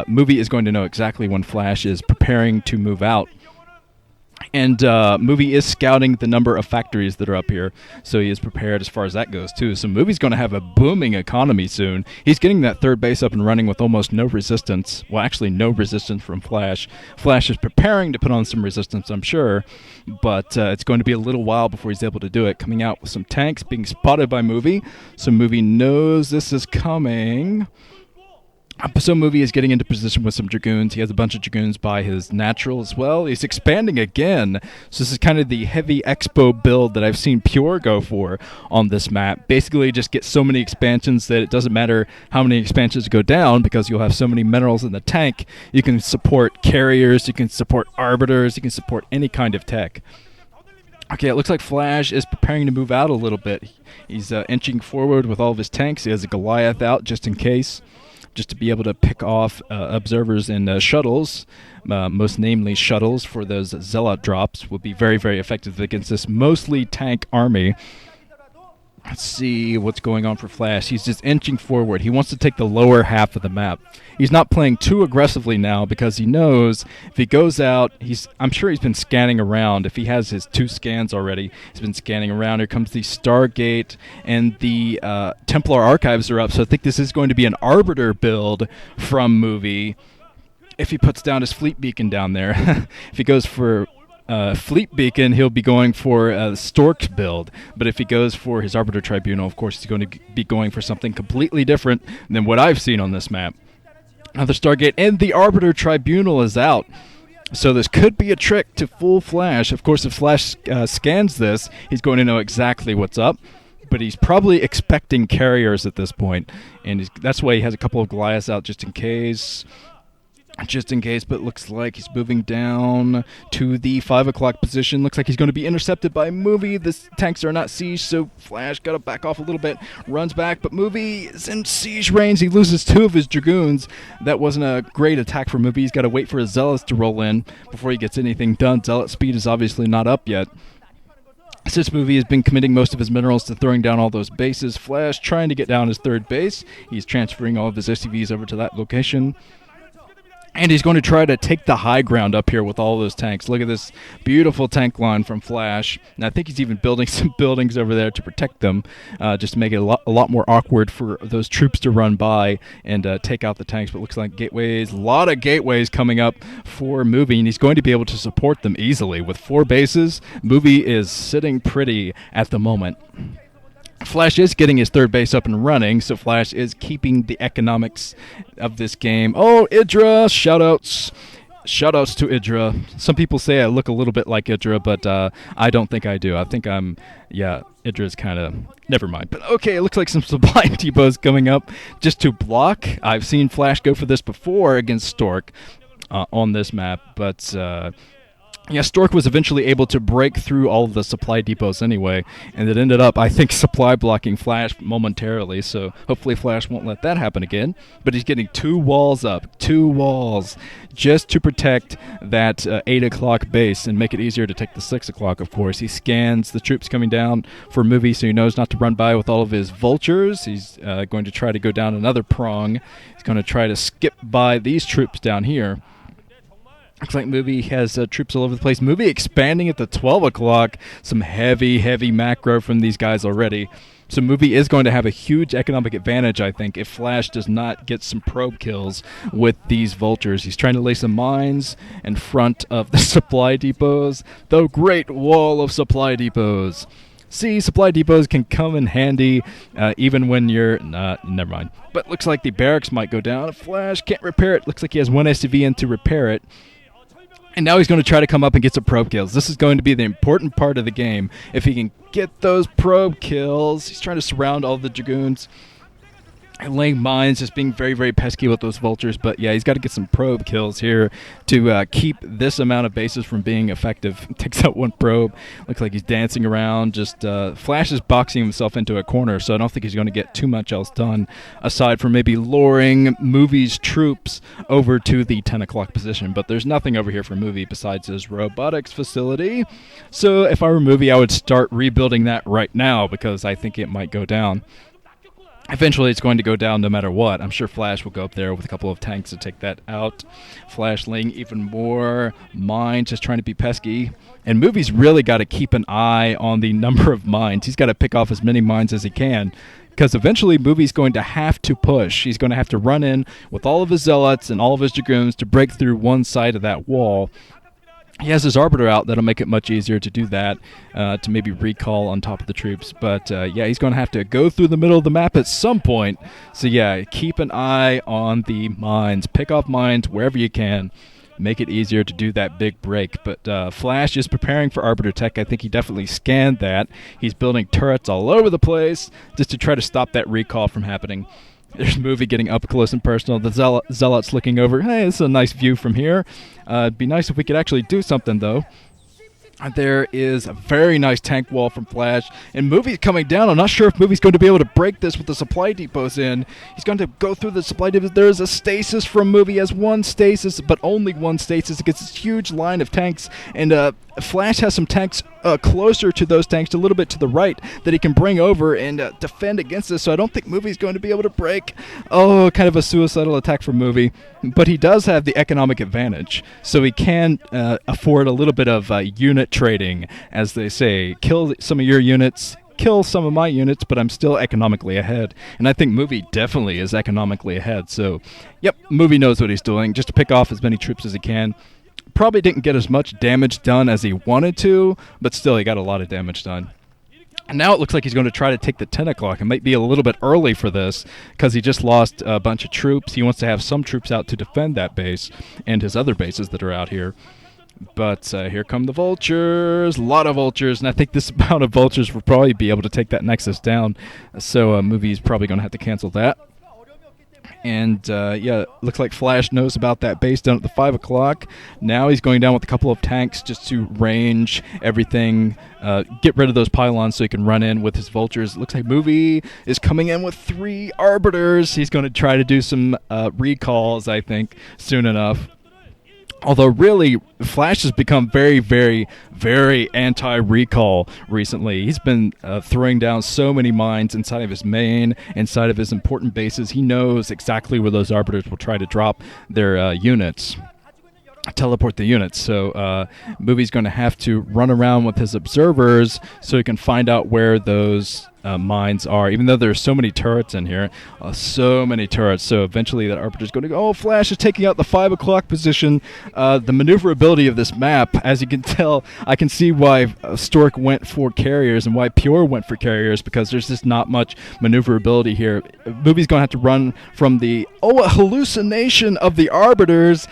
Movie is going to know exactly when Flash is preparing to move out. And Movie is scouting the number of factories that are up here, so he is prepared as far as that goes, too. So Movie's going to have a booming economy soon. He's getting that third base up and running with almost no resistance. Well, actually, no resistance from Flash. Flash is preparing to put on some resistance, I'm sure, but it's going to be a little while before he's able to do it. Coming out with some tanks, being spotted by Movie, so Movie knows this is coming. So Movie is getting into position with some Dragoons. He has a bunch of Dragoons by his natural as well. He's expanding again. So this is kind of the heavy expo build that I've seen Pure go for on this map. Basically just get so many expansions that it doesn't matter how many expansions go down because you'll have so many minerals in the tank. You can support carriers, you can support arbiters, you can support any kind of tech. Okay, it looks like Flash is preparing to move out a little bit. He's inching forward with all of his tanks. He has a Goliath out just in case, just to be able to pick off observers and shuttles, most namely shuttles for those Zealot drops, will be very, very effective against this mostly tank army. Let's see what's going on for Flash. He's just inching forward. He wants to take the lower half of the map. He's not playing too aggressively now because he knows if he goes out, I'm sure he's been scanning around. If he has his 2 scans already, he's been scanning around. Here comes the Stargate, and the Templar archives are up, so I think this is going to be an Arbiter build from Movie if he puts down his fleet beacon down there. If he goes for Fleet Beacon, he'll be going for Stork's build, but if he goes for his Arbiter Tribunal, of course he's going to be going for something completely different than what I've seen on this map. Another Stargate, and the Arbiter Tribunal is out. So this could be a trick to fool Flash. Of course, if Flash scans this, he's going to know exactly what's up, but he's probably expecting carriers at this point, and that's why he has a couple of Goliaths out just in case. But it looks like he's moving down to the 5 o'clock position. Looks like he's going to be intercepted by Movie. The tanks are not siege, so Flash got to back off a little bit. Runs back, but Movie is in siege range. He loses 2 of his Dragoons. That wasn't a great attack for Movie. He's got to wait for his Zealots to roll in before he gets anything done. Zealot speed is obviously not up yet. Since Movie has been committing most of his minerals to throwing down all those bases, Flash trying to get down his 3rd base. He's transferring all of his SCVs over to that location. And he's going to try to take the high ground up here with all those tanks. Look at this beautiful tank line from Flash. And I think he's even building some buildings over there to protect them, just to make it a lot more awkward for those troops to run by and take out the tanks. But it looks like gateways, a lot of gateways coming up for Movie, and he's going to be able to support them easily. With 4 bases, Movie is sitting pretty at the moment. Flash is getting his 3rd base up and running, so Flash is keeping the economics of this game. Oh, Idra! Shoutouts! Shoutouts to Idra. Some people say I look a little bit like Idra, but I don't think I do. I think Idra's kind of... Never mind. But okay, it looks like some supply depots coming up just to block. I've seen Flash go for this before against Stork on this map, but... Stork was eventually able to break through all of the supply depots anyway, and it ended up, I think, supply blocking Flash momentarily, so hopefully Flash won't let that happen again. But he's getting 2 walls up, 2 walls, just to protect that 8 o'clock base and make it easier to take the 6 o'clock, of course. He scans the troops coming down for Movie, so he knows not to run by with all of his vultures. He's going to try to go down another prong. He's going to try to skip by these troops down here. Looks like Movie has troops all over the place. Movie expanding at the 12 o'clock. Some heavy, heavy macro from these guys already. So Movie is going to have a huge economic advantage, I think, if Flash does not get some probe kills with these vultures. He's trying to lay some mines in front of the supply depots. The great wall of supply depots. See, supply depots can come in handy even when you're... never mind. But looks like the barracks might go down. Flash can't repair it. Looks like he has 1 SCV in to repair it. And now he's going to try to come up and get some probe kills. This is going to be the important part of the game. If he can get those probe kills, he's trying to surround all the Dragoons. And laying mines, just being very, very pesky with those vultures. But yeah, he's got to get some probe kills here to keep this amount of bases from being effective. Takes out 1 probe. Looks like he's dancing around. Just Flash is boxing himself into a corner, so I don't think he's going to get too much else done, aside from maybe luring Movie's troops over to the 10 o'clock position. But there's nothing over here for Movie besides his robotics facility. So if I were Movie, I would start rebuilding that right now, because I think it might go down. Eventually, it's going to go down no matter what. I'm sure Flash will go up there with a couple of tanks to take that out. Flash laying even more mines, just trying to be pesky. And Movie's really got to keep an eye on the number of mines. He's got to pick off as many mines as he can, because eventually Movie's going to have to push. He's going to have to run in with all of his Zealots and all of his Dragoons to break through one side of that wall. He has his Arbiter out. That'll make it much easier to do that, to maybe recall on top of the troops. But, yeah, he's going to have to go through the middle of the map at some point. So, yeah, keep an eye on the mines. Pick off mines wherever you can. Make it easier to do that big break. But Flash is preparing for Arbiter Tech. I think he definitely scanned that. He's building turrets all over the place just to try to stop that recall from happening. There's Movie getting up close and personal. The Zealots looking over. Hey, this is a nice view from here. It'd be nice if we could actually do something, though. There is a very nice tank wall from Flash, and Movie's coming down. I'm not sure if Movie's going to be able to break this with the supply depots in. He's going to go through the supply depots. There is a stasis from Movie. Has one stasis, but only one stasis. It gets this huge line of tanks, and Flash has some tanks closer to those tanks, a little bit to the right, that he can bring over and defend against this. So I don't think Movie's going to be able to break. Oh, kind of a suicidal attack from Movie. But he does have the economic advantage, so he can afford a little bit of unit trading, as they say. Kill some of your units, kill some of my units, but I'm still economically ahead. And I think Movie definitely is economically ahead. So, yep, Movie knows what he's doing, just to pick off as many troops as he can. Probably didn't get as much damage done as he wanted to, but still he got a lot of damage done. And now it looks like he's going to try to take the 10 o'clock. It might be a little bit early for this because he just lost a bunch of troops. He wants to have some troops out to defend that base and his other bases that are out here. But here come the Vultures. A lot of Vultures, and I think this amount of Vultures will probably be able to take that Nexus down. So Movie's probably going to have to cancel that. And, yeah, looks like Flash knows about that base down at the 5 o'clock. Now he's going down with a couple of tanks just to range everything, get rid of those pylons so he can run in with his Vultures. Looks like Movie is coming in with 3 Arbiters. He's going to try to do some recalls, I think, soon enough. Although, really, Flash has become very, very, very anti-recall recently. He's been throwing down so many mines inside of his main, inside of his important bases. He knows exactly where those Arbiters will try to drop their units. Teleport the units. So Movie's going to have to run around with his observers so he can find out where those mines are, even though there's so many turrets in here. So many turrets. So eventually that Arbiter's going to go, oh, Flash is taking out the 5 o'clock position. The maneuverability of this map, as you can tell, I can see why Stork went for carriers and why Pure went for carriers, because there's just not much maneuverability here. Movie's going to have to run from the hallucination of the Arbiters